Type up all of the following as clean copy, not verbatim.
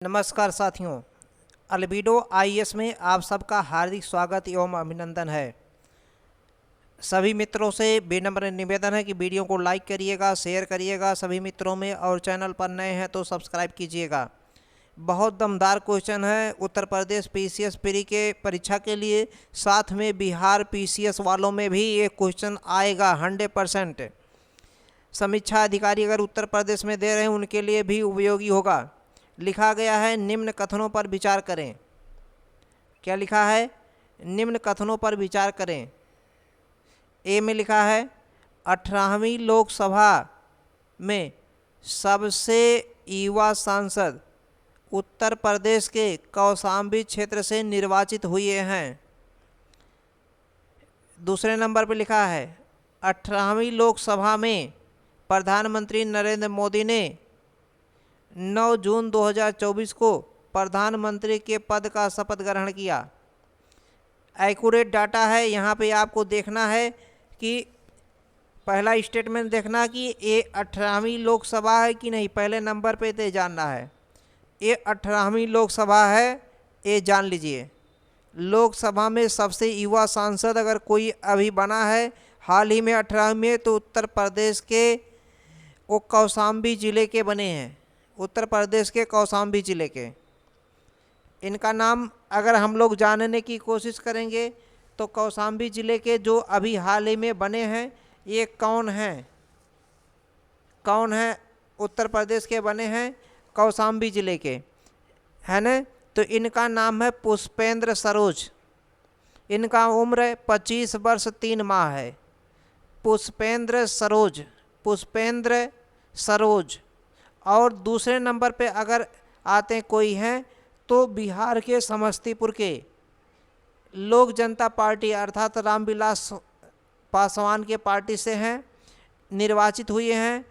नमस्कार साथियों, albedo IAS में आप सबका हार्दिक स्वागत एवं अभिनंदन है। सभी मित्रों से विनम्र निवेदन है कि वीडियो को लाइक करिएगा, शेयर करिएगा सभी मित्रों में, और चैनल पर नए हैं तो सब्सक्राइब कीजिएगा। बहुत दमदार क्वेश्चन है उत्तर प्रदेश पीसीएस प्री के परीक्षा के लिए, साथ में बिहार पीसीएस वालों में भी ये क्वेश्चन आएगा 100%। समीक्षा अधिकारी अगर उत्तर प्रदेश में दे रहे हैं उनके लिए भी उपयोगी होगा। लिखा गया है निम्न कथनों पर विचार करें। क्या लिखा है? निम्न कथनों पर विचार करें। ए में लिखा है 18वीं लोकसभा में सबसे युवा सांसद उत्तर प्रदेश के कौशाम्बी क्षेत्र से निर्वाचित हुए हैं। दूसरे नंबर पर लिखा है 18वीं लोकसभा में प्रधानमंत्री नरेंद्र मोदी ने 9 जून 2024 को प्रधानमंत्री के पद का शपथ ग्रहण किया। एक्यूरेट डाटा है, यहाँ पे आपको देखना है कि पहला स्टेटमेंट देखना कि ये 18वीं लोकसभा है कि नहीं। पहले नंबर पे तो जानना है ये 18वीं लोकसभा है, ये जान लीजिए। लोकसभा में सबसे युवा सांसद अगर कोई अभी बना है हाल ही में 18वीं में, तो उत्तर प्रदेश के वो कौशाम्बी ज़िले के बने हैं। उत्तर प्रदेश के कौशाम्बी ज़िले के। इनका नाम अगर हम लोग जानने की कोशिश करेंगे तो कौशाम्बी ज़िले के जो अभी हाल ही में बने हैं ये कौन हैं? कौन हैं उत्तर प्रदेश के बने हैं कौशाम्बी ज़िले के, है न? तो इनका नाम है पुष्पेंद्र सरोज। इनका उम्र 25 वर्ष 3 माह है। पुष्पेंद्र सरोज, पुष्पेंद्र सरोज। और दूसरे नंबर पे अगर आते कोई हैं तो बिहार के समस्तीपुर के लोक जनता पार्टी अर्थात रामविलास पासवान के पार्टी से हैं, निर्वाचित हुए हैं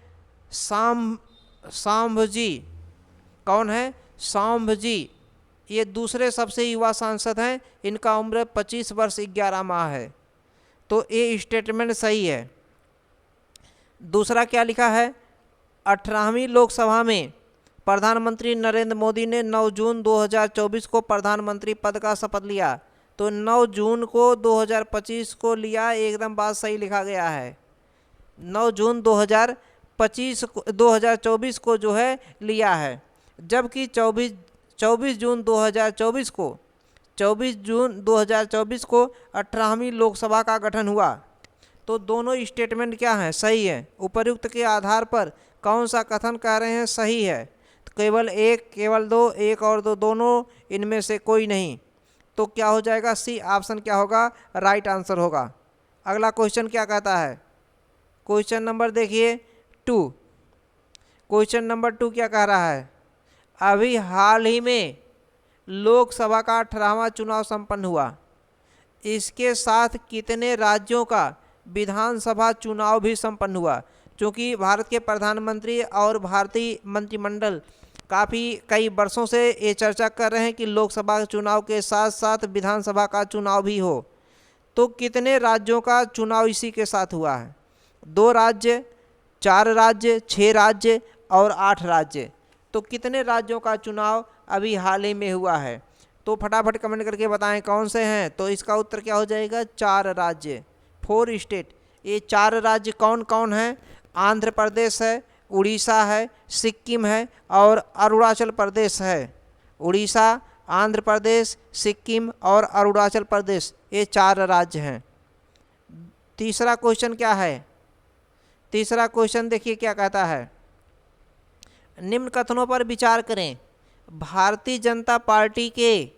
सांभजी। कौन है? सांभजी। ये दूसरे सबसे युवा सांसद हैं। इनका उम्र 25 वर्ष 11 माह है। तो ये स्टेटमेंट सही है। दूसरा क्या लिखा है? 18वीं लोकसभा में प्रधानमंत्री नरेंद्र मोदी ने 9 जून 2024 को प्रधानमंत्री पद का शपथ लिया। तो 9 जून को 2025 को लिया, एकदम बात सही लिखा गया है। 9 जून 2024 को जो है लिया है, जबकि 24 जून 2024 को 18वीं लोकसभा का गठन हुआ। तो दोनों स्टेटमेंट क्या हैं? सही है। उपर्युक्त के आधार पर कौन सा कथन कह रहे हैं सही है? तो केवल एक, केवल दो, एक और दो, दोनों, इनमें से कोई नहीं। तो क्या हो जाएगा? सी ऑप्शन क्या होगा? राइट आंसर होगा। अगला क्वेश्चन क्या कहता है? क्वेश्चन नंबर देखिए 2। क्वेश्चन नंबर 2 क्या कह रहा है? अभी हाल ही में लोकसभा का 18वां चुनाव संपन्न हुआ। इसके साथ कितने राज्यों का विधानसभा चुनाव भी संपन्न हुआ? क्योंकि भारत के प्रधानमंत्री और भारतीय मंत्रिमंडल कई वर्षों से ये चर्चा कर रहे हैं कि लोकसभा चुनाव के साथ साथ विधानसभा का चुनाव भी हो। तो कितने राज्यों का चुनाव इसी के साथ हुआ है? 2 राज्य, 4 राज्य, 6 राज्य और 8 राज्य। तो कितने राज्यों का चुनाव अभी हाल ही में हुआ है? तो फटाफट कमेंट करके बताएं कौन से हैं। तो इसका उत्तर क्या हो जाएगा? 4 राज्य, 4 स्टेट। ये 4 राज्य कौन कौन हैं? आंध्र प्रदेश है, उड़ीसा है, सिक्किम है और अरुणाचल प्रदेश है। उड़ीसा, आंध्र प्रदेश, सिक्किम और अरुणाचल प्रदेश, ये 4 राज्य हैं। तीसरा क्वेश्चन क्या है? तीसरा क्वेश्चन देखिए क्या कहता है। निम्न कथनों पर विचार करें। भारतीय जनता पार्टी के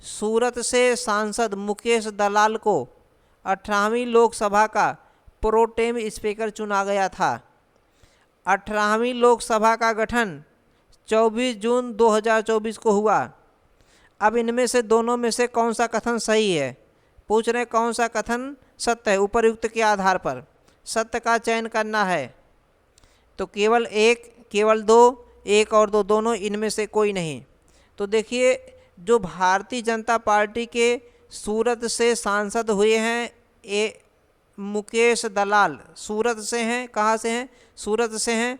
सूरत से सांसद मुकेश दलाल को 18वीं लोकसभा का प्रोटेम स्पीकर चुना गया था। 18वीं लोकसभा का गठन 24 जून 2024 को हुआ। अब इनमें से दोनों में से कौन सा कथन सही है? पूछ रहे कौन सा कथन सत्य है। उपर्युक्त के आधार पर सत्य का चयन करना है। तो केवल एक, केवल दो, एक और दो, दोनों, इनमें से कोई नहीं। तो देखिए जो भारतीय जनता पार्टी के सूरत से सांसद हुए हैं, ये मुकेश दलाल सूरत से हैं। कहाँ से हैं? सूरत से हैं।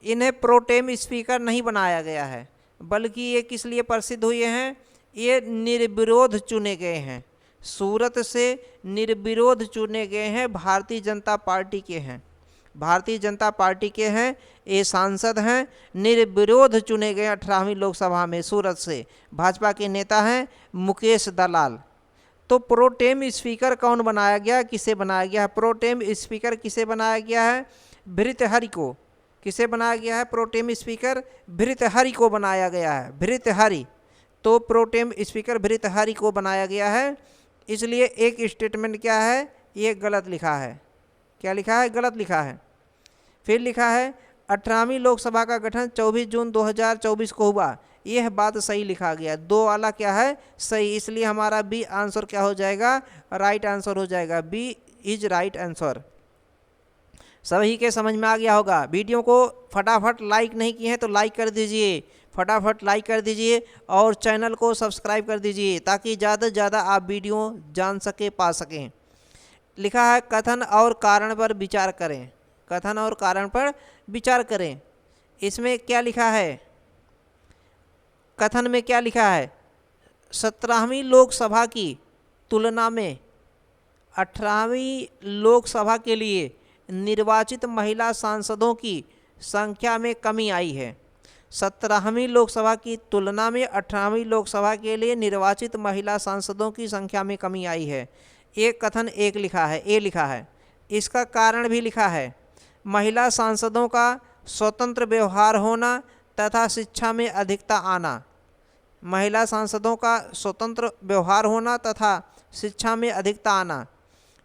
इन्हें प्रोटेम स्पीकर नहीं बनाया गया है, बल्कि ये किस लिए प्रसिद्ध हुए हैं, ये निर्विरोध चुने गए हैं, सूरत से निर्विरोध चुने गए हैं, भारतीय जनता पार्टी के हैं, भारतीय जनता पार्टी के हैं, ये सांसद हैं, निर्विरोध चुने गए 18वीं लोकसभा में सूरत से। भाजपा के नेता हैं मुकेश दलाल। तो प्रोटेम स्पीकर कौन बनाया गया, किसे बनाया गया है, प्रोटेम स्पीकर किसे बनाया गया है, भृतहरि को। किसे बनाया गया है प्रोटेम स्पीकर, भृतहरि को बनाया गया है, भृतहरि। तो प्रोटेम स्पीकर भृतहरि को बनाया गया है, इसलिए एक स्टेटमेंट क्या है, ये गलत लिखा है। क्या लिखा है, गलत लिखा है। फिर लिखा है 18वीं लोकसभा का गठन 24 जून 2024 को हुआ, यह बात सही लिखा गया, 2 वाला क्या है, सही, इसलिए हमारा बी आंसर क्या हो जाएगा, राइट आंसर हो जाएगा, बी इज राइट आंसर। सभी के समझ में आ गया होगा। वीडियो को फटाफट लाइक नहीं किए हैं तो लाइक कर दीजिए, फटाफट लाइक कर दीजिए और चैनल को सब्सक्राइब कर दीजिए ताकि ज़्यादा से ज़्यादा आप वीडियो जान सके, पा सकें। लिखा है कथन और कारण पर विचार करें, कथन और कारण पर विचार करें। इसमें क्या लिखा है, कथन में क्या लिखा है, 17वीं लोकसभा की तुलना में 18वीं लोकसभा के लिए निर्वाचित महिला सांसदों की संख्या में कमी आई है। 17वीं लोकसभा की तुलना में 18वीं लोकसभा के लिए निर्वाचित महिला सांसदों की संख्या में कमी आई है। एक कथन एक लिखा है, ए लिखा है। इसका कारण भी लिखा है, महिला सांसदों का स्वतंत्र व्यवहार होना तथा शिक्षा में अधिकता आना। महिला सांसदों का स्वतंत्र व्यवहार होना तथा शिक्षा में अधिकता आना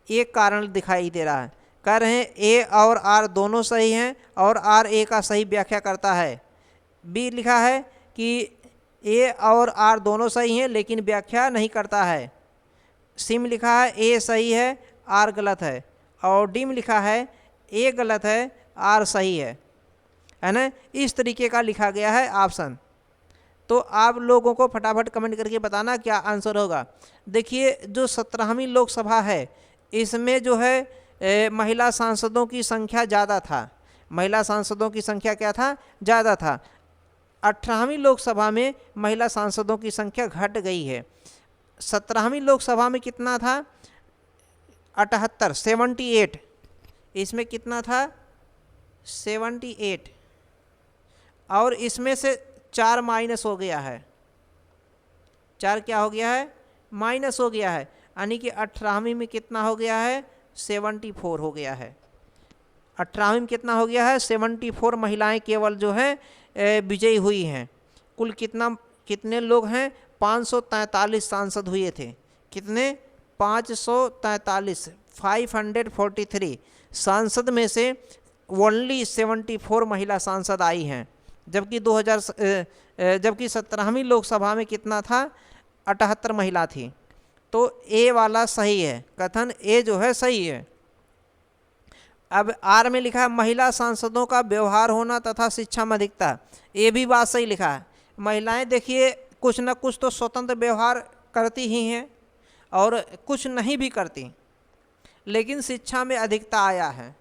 एक कारण दिखाई दे रहा है। कह रहे हैं ए और आर दोनों सही हैं और आर ए का सही व्याख्या करता है। बी लिखा है कि ए और आर दोनों सही हैं लेकिन व्याख्या नहीं करता है। सी में लिखा है ए सही है, आर गलत है। और डी में लिखा है ए गलत है, आर सही है ना। इस तरीके का लिखा गया है ऑप्शन। तो आप लोगों को फटाफट कमेंट करके बताना क्या आंसर होगा। देखिए जो 17वीं लोकसभा है इसमें जो है महिला सांसदों की संख्या ज़्यादा था, महिला सांसदों की संख्या क्या था, ज़्यादा था। 18वीं लोकसभा में महिला सांसदों की संख्या घट गई है। 17वीं लोकसभा में कितना था, 78, इसमें कितना था 78, और इसमें से 4 माइनस हो गया है, 4 क्या हो गया है, माइनस हो गया है, यानी कि 18वीं में कितना हो गया है, 74 हो गया है। 18वीं में कितना हो गया है, 74 महिलाएं केवल जो है विजयी हुई हैं। कुल कितने लोग हैं, 543 सांसद हुए थे। कितने, 543, 543 सांसद में से ओनली 74 महिला सांसद आई हैं। जबकि 17वीं लोकसभा में कितना था, 78 महिला थी। तो ए वाला सही है, कथन ए जो है सही है। अब आर में लिखा है महिला सांसदों का व्यवहार होना तथा शिक्षा में अधिकता, ये भी बात सही लिखा है। महिलाएं देखिए कुछ न कुछ तो स्वतंत्र व्यवहार करती ही हैं और कुछ नहीं भी करती, लेकिन शिक्षा में अधिकता आया है,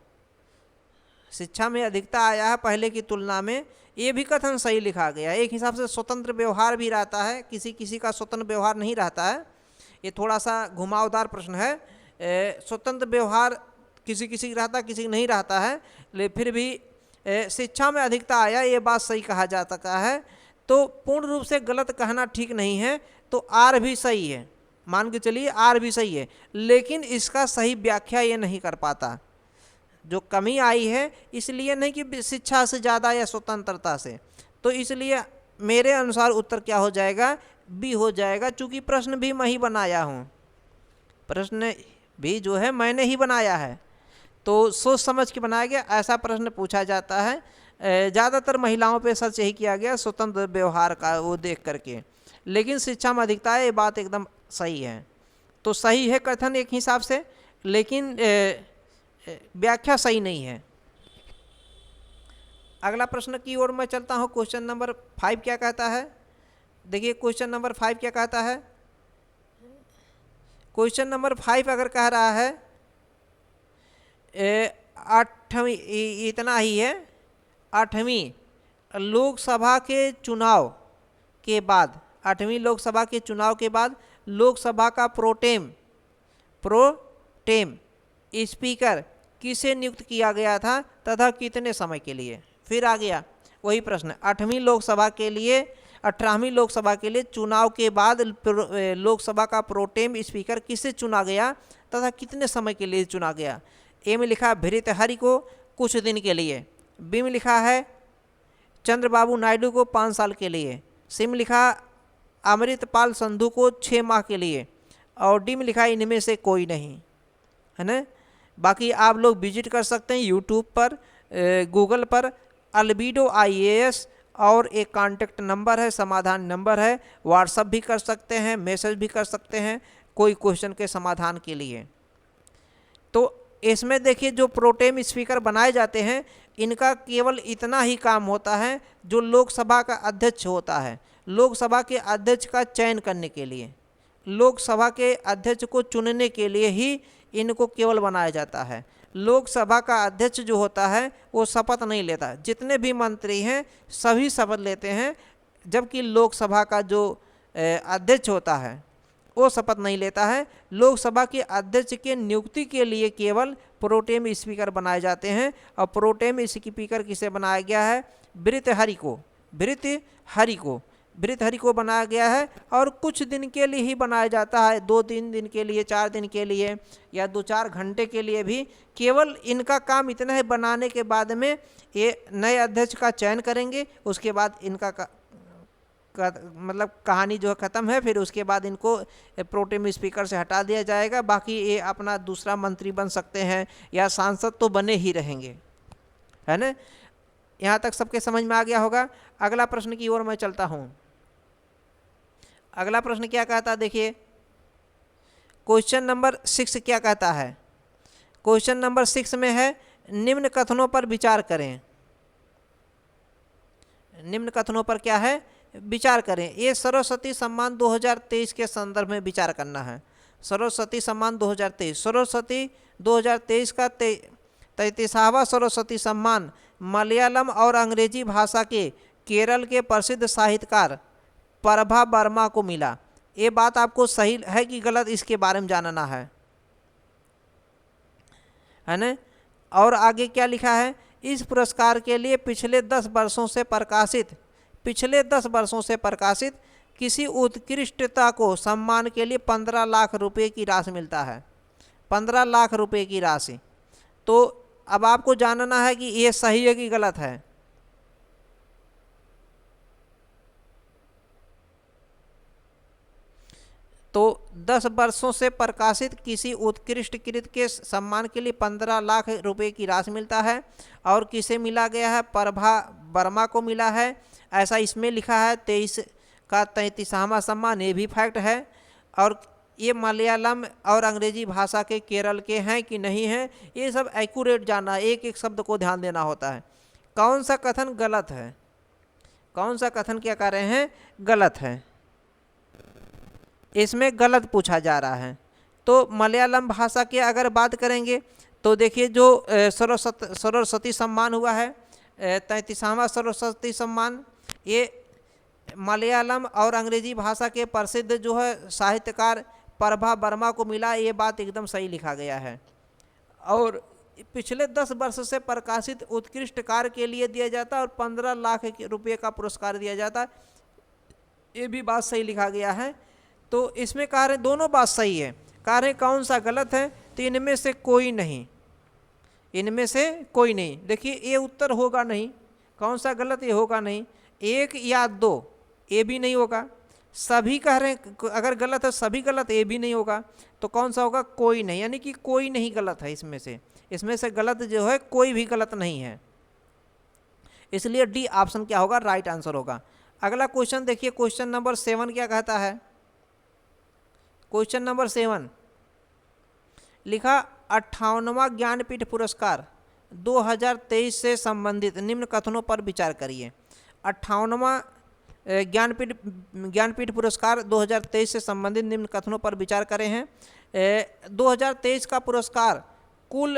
शिक्षा में अधिकता आया है पहले की तुलना में, ये भी कथन सही लिखा गया है। एक हिसाब से स्वतंत्र व्यवहार भी रहता है, किसी किसी का स्वतंत्र व्यवहार नहीं रहता है, ये थोड़ा सा घुमावदार प्रश्न है। स्वतंत्र व्यवहार किसी किसी का रहता है, किसी का नहीं रहता है, लेकिन फिर भी शिक्षा में अधिकता आया, ये बात सही कहा जा सकता है। तो पूर्ण रूप से गलत कहना ठीक नहीं है, तो आर भी सही है, मान के चलिए आर भी सही है, लेकिन इसका सही व्याख्या ये नहीं कर पाता। जो कमी आई है इसलिए नहीं कि शिक्षा से ज़्यादा या स्वतंत्रता से, तो इसलिए मेरे अनुसार उत्तर क्या हो जाएगा, बी हो जाएगा। चूँकि प्रश्न भी मैं ही बनाया हूँ, प्रश्न भी जो है मैंने ही बनाया है, तो सोच समझ के बनाया गया, ऐसा प्रश्न पूछा जाता है। ज़्यादातर महिलाओं पे सर्च यही किया गया स्वतंत्र व्यवहार का वो देख करके, लेकिन शिक्षा में अधिकता है, ये बात एकदम सही है। तो सही है कथन एक हिसाब से, लेकिन व्याख्या सही नहीं है। अगला प्रश्न की ओर मैं चलता हूँ। क्वेश्चन नंबर 5 क्या कहता है, देखिए क्वेश्चन नंबर 5 क्या कहता है। क्वेश्चन नंबर 5 अगर कह रहा है 8वीं, इतना ही है, 8वीं लोकसभा के चुनाव के बाद, 8वीं लोकसभा के चुनाव के बाद लोकसभा का प्रोटेम स्पीकर किसे नियुक्त किया गया था तथा कितने समय के लिए। फिर आ गया वही प्रश्न, 8वीं लोकसभा के लिए 18वीं लोकसभा के लिए चुनाव के बाद लोकसभा का प्रोटेम स्पीकर किसे चुना गया तथा कितने समय के लिए चुना गया। ए में लिखा भृतहरि को कुछ दिन के लिए, बी में लिखा है चंद्रबाबू नायडू को 5 साल के लिए, सी में लिखा अमृतपाल संधू को 6 माह के लिए, और डी में लिखा इनमें से कोई नहीं, है ना। बाकी आप लोग विजिट कर सकते हैं यूट्यूब पर, गूगल पर अल्बिडो IAS, और एक कॉन्टेक्ट नंबर है, समाधान नंबर है, व्हाट्सअप भी कर सकते हैं, मैसेज भी कर सकते हैं कोई क्वेश्चन के समाधान के लिए। तो इसमें देखिए जो प्रोटेम स्पीकर बनाए जाते हैं इनका केवल इतना ही काम होता है, जो लोकसभा का अध्यक्ष होता है, लोकसभा के अध्यक्ष का चयन करने के लिए, लोकसभा के अध्यक्ष को चुनने के लिए ही इनको केवल बनाया जाता है। लोकसभा का अध्यक्ष जो होता है वो शपथ नहीं लेता, जितने भी मंत्री हैं सभी शपथ लेते हैं, जबकि लोकसभा का जो अध्यक्ष होता है वो शपथ नहीं लेता है। लोकसभा के अध्यक्ष के नियुक्ति के लिए केवल प्रोटेम स्पीकर बनाए जाते हैं, और प्रोटेम स्पीकर किसे बनाया गया है, भृतहरि को बनाया गया है, और कुछ दिन के लिए ही बनाया जाता है, 2-3 दिन के लिए, 4 दिन के लिए, या 2-4 घंटे के लिए भी। केवल इनका काम इतना है, बनाने के बाद में ये नए अध्यक्ष का चयन करेंगे, उसके बाद इनका मतलब कहानी जो है ख़त्म है, फिर उसके बाद इनको प्रोटेम स्पीकर से हटा दिया जाएगा। बाकी ये अपना दूसरा मंत्री बन सकते हैं या सांसद तो बने ही रहेंगे, है ना। यहाँ तक सबके समझ में आ गया होगा। अगला प्रश्न की ओर मैं चलता हूँ। अगला प्रश्न क्या कहता है, देखिए क्वेश्चन नंबर 6 क्या कहता है। क्वेश्चन नंबर 6 में है निम्न कथनों पर विचार करें। निम्न कथनों पर क्या है, विचार करें। ये सरस्वती सम्मान 2023 के संदर्भ में विचार करना है। सरस्वती सम्मान 2023, सरस्वती 2023 का 33वां सरस्वती सम्मान मलयालम और अंग्रेजी भाषा के केरल के प्रसिद्ध साहित्यकार प्रभा वर्मा को मिला। ये बात आपको सही है कि गलत, इसके बारे में जानना है ना। और आगे क्या लिखा है, इस पुरस्कार के लिए पिछले 10 वर्षों से प्रकाशित किसी उत्कृष्टता को सम्मान के लिए 15 लाख रुपए की राशि मिलता है। 15 लाख रुपए की राशि। तो अब आपको जानना है कि ये सही है कि गलत है। तो 10 वर्षों से प्रकाशित किसी उत्कृष्ट कृत के सम्मान के लिए 15 लाख रुपए की राशि मिलता है, और किसे मिला गया है, प्रभा वर्मा को मिला है, ऐसा इसमें लिखा है। 23 का 33वां सम्मान, ये भी फैक्ट है। और ये मलयालम और अंग्रेजी भाषा के केरल के हैं कि नहीं हैं, ये सब एक्यूरेट जानना है, एक एक शब्द को ध्यान देना होता है। कौन सा कथन गलत है, कौन सा कथन क्या कर रहे हैं, गलत है, इसमें गलत पूछा जा रहा है। तो मलयालम भाषा की अगर बात करेंगे तो देखिए जो सरस्वती सम्मान हुआ है, 33वां सरस्वती सम्मान, ये मलयालम और अंग्रेजी भाषा के प्रसिद्ध जो है साहित्यकार प्रभा वर्मा को मिला। ये बात एकदम सही लिखा गया है। और पिछले 10 वर्ष से प्रकाशित उत्कृष्ट कार्य के लिए दिया जाता है और 15 लाख रुपए का पुरस्कार दिया जाता है, ये भी बात सही लिखा गया है। तो इसमें कह रहे दोनों बात सही है। कह रहे कौन सा गलत है, तो इनमें से कोई नहीं, इनमें से कोई नहीं। देखिए ये उत्तर होगा नहीं, कौन सा गलत, ये होगा नहीं। 1 या 2 ये भी नहीं होगा। सभी कह रहे हैं अगर गलत है, सभी गलत, ये भी नहीं होगा। तो कौन सा होगा, कोई नहीं, यानी कि कोई नहीं गलत है इसमें से गलत जो है कोई भी गलत नहीं है। इसलिए डी ऑप्शन क्या होगा, राइट आंसर होगा। अगला क्वेश्चन देखिए, क्वेश्चन नंबर 7 क्या कहता है। क्वेश्चन नंबर 7 लिखा 58वां ज्ञानपीठ पुरस्कार 2023 से संबंधित निम्न कथनों पर विचार करिए। 58वां ज्ञानपीठ पुरस्कार 2023 से संबंधित निम्न कथनों पर विचार करें हैं। 2023 का पुरस्कार कुल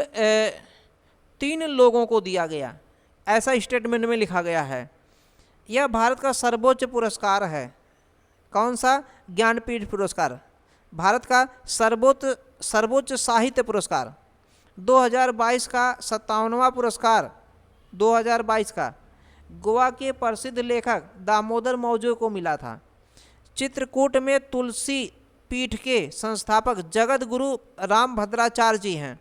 3 लोगों को दिया गया, ऐसा स्टेटमेंट में लिखा गया है। यह भारत का सर्वोच्च पुरस्कार है, कौन सा? ज्ञानपीठ पुरस्कार, भारत का सर्वोच्च साहित्य पुरस्कार। 2022 का 57वां पुरस्कार 2022 का गोवा के प्रसिद्ध लेखक दामोदर मौजो को मिला था। चित्रकूट में तुलसी पीठ के संस्थापक जगत गुरु रामभद्राचार्य जी हैं।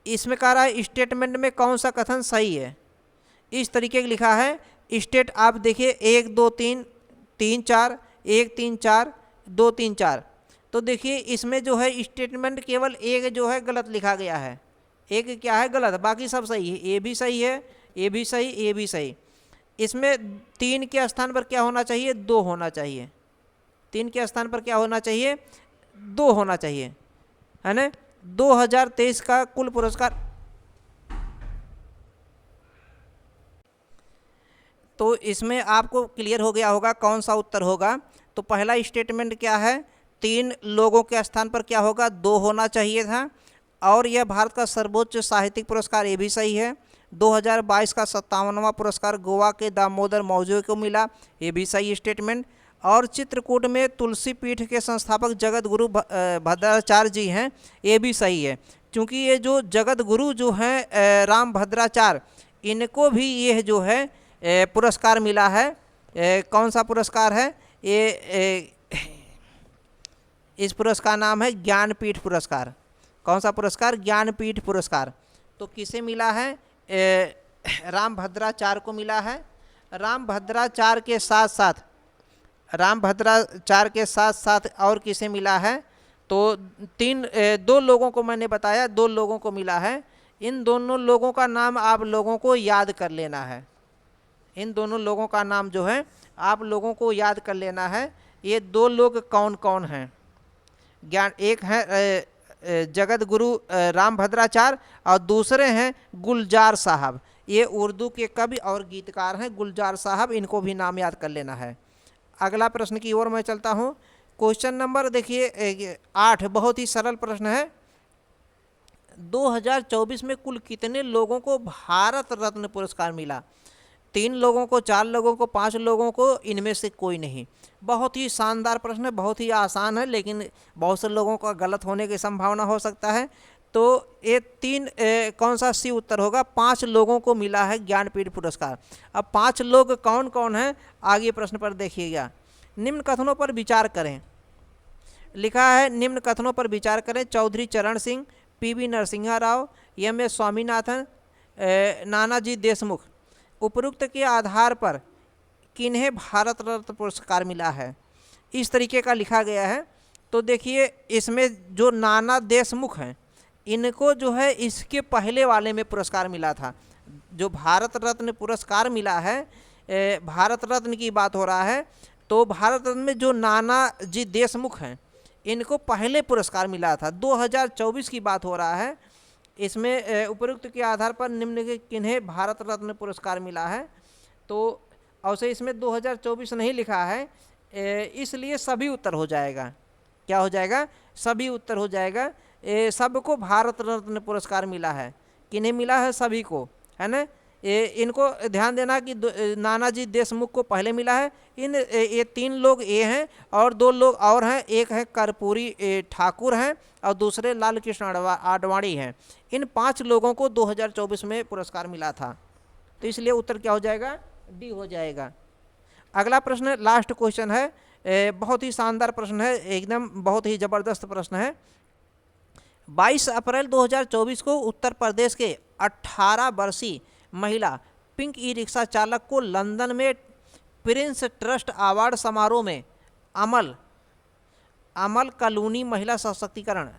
इसमें कह रहा है स्टेटमेंट में कौन सा कथन सही है। इस तरीके का लिखा है स्टेट, आप देखिए 1 2 3 3 4 1 3 4 2 3 4। तो देखिए इसमें जो है स्टेटमेंट केवल एक जो है गलत लिखा गया है, एक क्या है गलत, बाकी सब सही है। ए भी सही है, ए भी सही, ए भी सही। इसमें 3 के स्थान पर क्या होना चाहिए? 2 होना चाहिए। 3 के स्थान पर क्या होना चाहिए? 2 होना चाहिए, है ना। 2023 का कुल पुरस्कार, तो इसमें आपको क्लियर हो गया होगा कौन सा उत्तर होगा। तो पहला स्टेटमेंट क्या है? 3 लोगों के स्थान पर क्या होगा? 2 होना चाहिए था। और यह भारत का सर्वोच्च साहित्यिक पुरस्कार, ये भी सही है। 2022 का 57वां पुरस्कार गोवा के दामोदर मौजो को मिला, ये भी सही स्टेटमेंट। और चित्रकूट में तुलसी पीठ के संस्थापक जगत गुरु भद्राचार्य जी हैं, ये भी सही है। क्योंकि ये जो जगत गुरु जो हैं रामभद्राचार्य, इनको भी ये जो है पुरस्कार मिला है। कौन सा पुरस्कार है ये? इस पुरस्कार नाम है ज्ञानपीठ पुरस्कार। कौन सा पुरस्कार? ज्ञानपीठ पुरस्कार। तो किसे मिला है? रामभद्राचार्य को मिला है। रामभद्राचार्य के साथ साथ और किसे मिला है? तो 2 लोगों को मैंने बताया, 2 लोगों को मिला है। इन दोनों लोगों का नाम आप लोगों को याद कर लेना है। इन दोनों लोगों का नाम जो है आप लोगों को याद कर लेना है। ये 2 लोग कौन कौन हैं? एक है जगत गुरु रामभद्राचार्य और दूसरे हैं गुलजार साहब। ये उर्दू के कवि और गीतकार हैं गुलजार साहब, इनको भी नाम याद कर लेना है। अगला प्रश्न की ओर मैं चलता हूँ। क्वेश्चन नंबर देखिए 8, बहुत ही सरल प्रश्न है। 2024 में कुल कितने लोगों को भारत रत्न पुरस्कार मिला? 3 लोगों को, 4 लोगों को, 5 लोगों को, इनमें से कोई नहीं। बहुत ही शानदार प्रश्न है, बहुत ही आसान है, लेकिन बहुत से लोगों का गलत होने की संभावना हो सकता है। तो ये 3 कौन सा सी उत्तर होगा? 5 लोगों को मिला है ज्ञानपीठ पुरस्कार। अब 5 लोग कौन कौन हैं आगे प्रश्न पर देखिएगा। निम्न कथनों पर विचार करें, लिखा है निम्न कथनों पर विचार करें। चौधरी चरण सिंह, PV नरसिम्हा राव, M.A. स्वामीनाथन, नानाजी देशमुख, उपरोक्त के आधार पर किन्हें भारत रत्न पुरस्कार मिला है? इस तरीके का लिखा गया है। तो देखिए इसमें जो नाना देशमुख हैं, इनको जो है इसके पहले वाले में पुरस्कार मिला था। जो भारत रत्न पुरस्कार मिला है, भारत रत्न की बात हो रहा है, तो भारत रत्न में जो नाना जी देशमुख हैं, इनको पहले पुरस्कार मिला था। 2024 की बात हो रहा है। इसमें उपरोक्त के आधार पर निम्न के किन्हें भारत रत्न पुरस्कार मिला है? तो अवश्य इसमें 2024 नहीं लिखा है, इसलिए सभी उत्तर हो जाएगा। क्या हो जाएगा? सभी उत्तर हो जाएगा। सबको भारत रत्न पुरस्कार मिला है। किन्हें मिला है? सभी को, है ना। इनको ध्यान देना कि नानाजी देशमुख को पहले मिला है। ये 3 लोग ये हैं और 2 लोग और हैं। एक है कर्पूरी ठाकुर हैं और दूसरे लाल कृष्ण आडवाणी हैं। इन 5 लोगों को 2024 में पुरस्कार मिला था। तो इसलिए उत्तर क्या हो जाएगा? डी हो जाएगा। अगला प्रश्न लास्ट क्वेश्चन है, बहुत ही शानदार प्रश्न है, एकदम बहुत ही ज़बरदस्त प्रश्न है। 22 अप्रैल 2024 को उत्तर प्रदेश के 18 वर्षीय महिला पिंक ई रिक्शा चालक को लंदन में प्रिंस ट्रस्ट अवार्ड समारोह में अमल कॉलोनी महिला सशक्तिकरण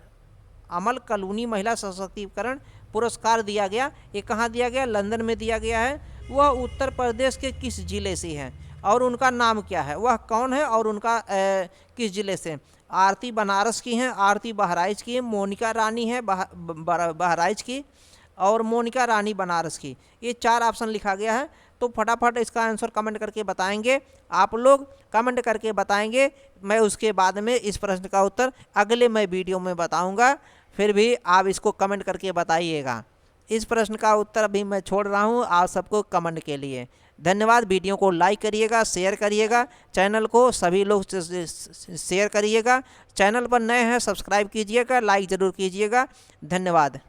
पुरस्कार दिया गया। ये कहाँ दिया गया? लंदन में दिया गया है। वह उत्तर प्रदेश के किस जिले से हैं और उनका नाम क्या है? वह कौन है और उनका किस जिले से? आरती बनारस की हैं, आरती बहराइच की है, मोनिका रानी है बहराइच की, और मोनिका रानी बनारस की। ये 4 ऑप्शन लिखा गया है। तो फटाफट इसका आंसर कमेंट करके बताएंगे। आप लोग कमेंट करके बताएंगे, मैं उसके बाद में इस प्रश्न का उत्तर अगले मैं वीडियो में बताऊंगा। फिर भी आप इसको कमेंट करके बताइएगा। इस प्रश्न का उत्तर अभी मैं छोड़ रहा हूँ आप सबको कमेंट के लिए। धन्यवाद। वीडियो को लाइक करिएगा, शेयर करिएगा, चैनल को सभी लोग शेयर करिएगा। चैनल पर नए हैं सब्सक्राइब कीजिएगा, लाइक ज़रूर कीजिएगा। धन्यवाद।